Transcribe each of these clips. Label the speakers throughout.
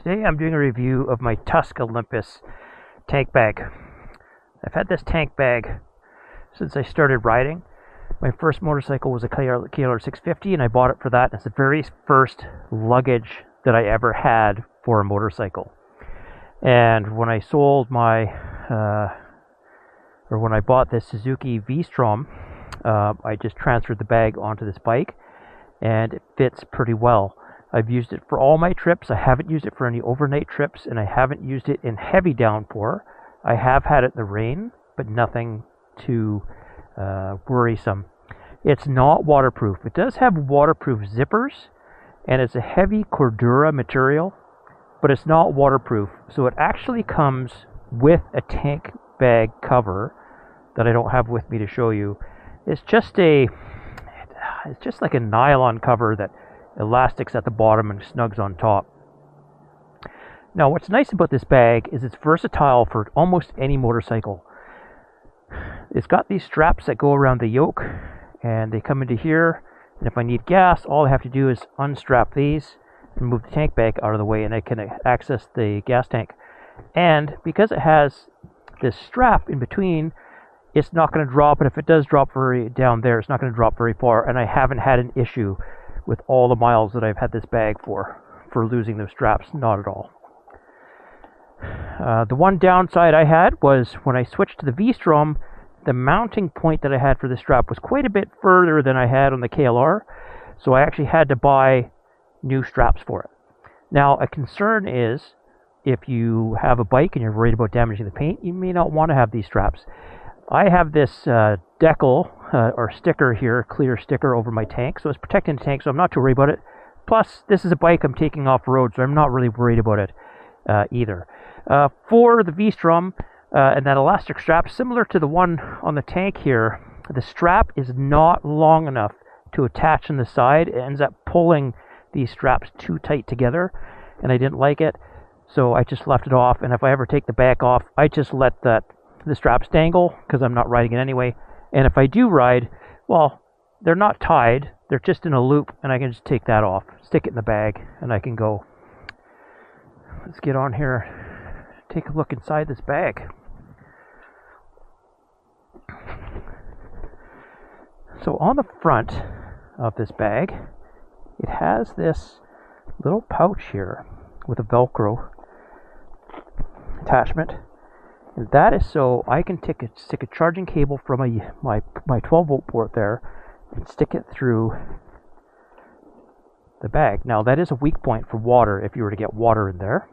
Speaker 1: Today I'm doing a review of my Tusk Olympus tank bag. I've had this tank bag since I started riding. My first motorcycle was a KLR 650 and I bought it for that. It's the very first luggage that I ever had for a motorcycle. And when I sold my, when I bought this Suzuki V-Strom, I just transferred the bag onto this bike and it fits pretty well. I've used it for all my trips. I haven't used it for any overnight trips, and I haven't used it in heavy downpour. I have had it in the rain, but nothing too worrisome. It's not waterproof. It does have waterproof zippers, and it's a heavy Cordura material, but it's not waterproof. So it actually comes with a tank bag cover that I don't have with me to show you. It's just like a nylon cover that elastics at the bottom and snugs on top. Now what's nice about this bag is it's versatile for almost any motorcycle. It's got these straps that go around the yoke and they come into here, and if I need gas, all I have to do is unstrap these and move the tank bag out of the way and I can access the gas tank. And because it has this strap in between, it's not going to drop, and if it does drop very down there, it's not going to drop very far, and I haven't had an issue with all the miles that I've had this bag for losing those straps. Not at all. The one downside I had was when I switched to the V-Strom, the mounting point that I had for the strap was quite a bit further than I had on the KLR, so I actually had to buy new straps for it. Now, a concern is if you have a bike and you're worried about damaging the paint, you may not want to have these straps. I have this decal or sticker here, clear sticker over my tank, so it's protecting the tank, so I'm not too worried about it. Plus, this is a bike I'm taking off road, so I'm not really worried about it either. For the V-Strom and that elastic strap, similar to the one on the tank here, the strap is not long enough to attach on the side. It ends up pulling these straps too tight together, and I didn't like it, so I just left it off. And if I ever take the back off, I just let the straps dangle because I'm not riding it anyway. And if I do ride, well, they're not tied, they're just in a loop, and I can just take that off, stick it in the bag, and I can go. Let's get on here, take a look inside this bag. So on the front of this bag, it has this little pouch here with a Velcro attachment. And that is so I can stick a charging cable from my 12-volt port there and stick it through the bag. Now that is a weak point for water if you were to get water in there.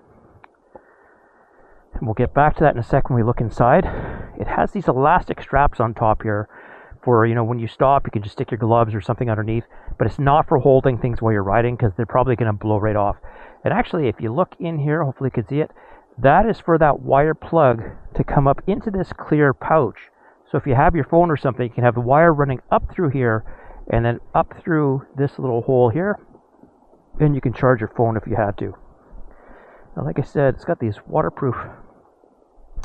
Speaker 1: And we'll get back to that in a second when we look inside. It has these elastic straps on top here for, when you stop, you can just stick your gloves or something underneath. But it's not for holding things while you're riding because they're probably going to blow right off. And actually, if you look in here, hopefully you can see it, that is for that wire plug to come up into this clear pouch. So if you have your phone or something, you can have the wire running up through here and then up through this little hole here, and you can charge your phone if you had to. Now, like I said, it's got these waterproof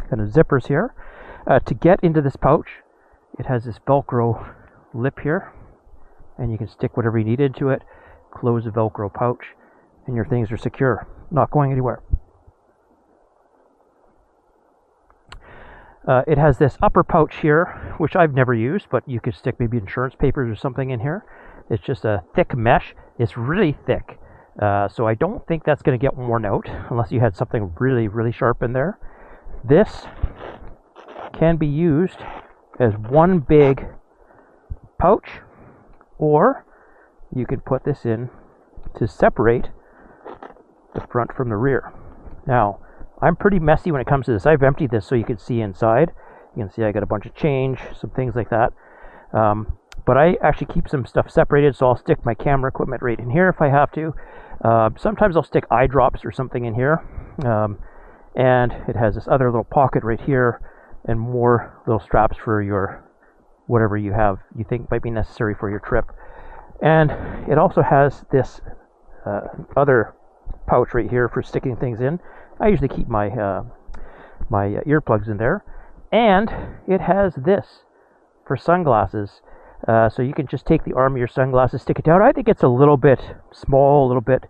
Speaker 1: kind of zippers here. To get into this pouch, it has this Velcro lip here, and you can stick whatever you need into it, close the Velcro pouch, and your things are secure, not going anywhere. It has this upper pouch here, which I've never used, but you could stick maybe insurance papers or something in here. It's just a thick mesh. It's really thick, so I don't think that's going to get worn out unless you had something really, really sharp in there. This can be used as one big pouch, or you can put this in to separate the front from the rear. Now, I'm pretty messy when it comes to this. I've emptied this so you can see inside. You can see I got a bunch of change, some things like that. But I actually keep some stuff separated, so I'll stick my camera equipment right in here if I have to. Sometimes I'll stick eye drops or something in here. And it has this other little pocket right here and more little straps for your whatever you think might be necessary for your trip. And it also has this other pouch right here for sticking things in. I usually keep my earplugs in there, and it has this for sunglasses. So you can just take the arm of your sunglasses, stick it down. I think it's a little bit small, a little bit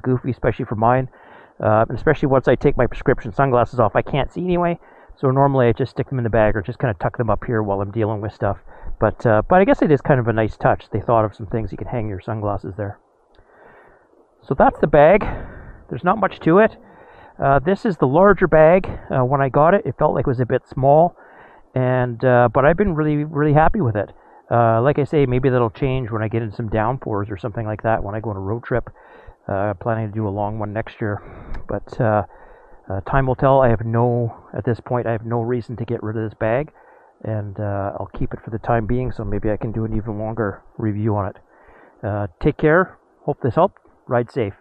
Speaker 1: goofy, especially for mine. And especially once I take my prescription sunglasses off, I can't see anyway. So normally I just stick them in the bag or just kind of tuck them up here while I'm dealing with stuff. But I guess it is kind of a nice touch. They thought of some things. You can hang your sunglasses there. So that's the bag. There's not much to it. This is the larger bag. When I got it, it felt like it was a bit small, but I've been really happy with it. Like I say, maybe that'll change when I get in some downpours or something like that when I go on a road trip. Planning to do a long one next year, but time will tell. At this point, I have no reason to get rid of this bag, and I'll keep it for the time being, so maybe I can do an even longer review on it. Take care. Hope this helped. Ride safe.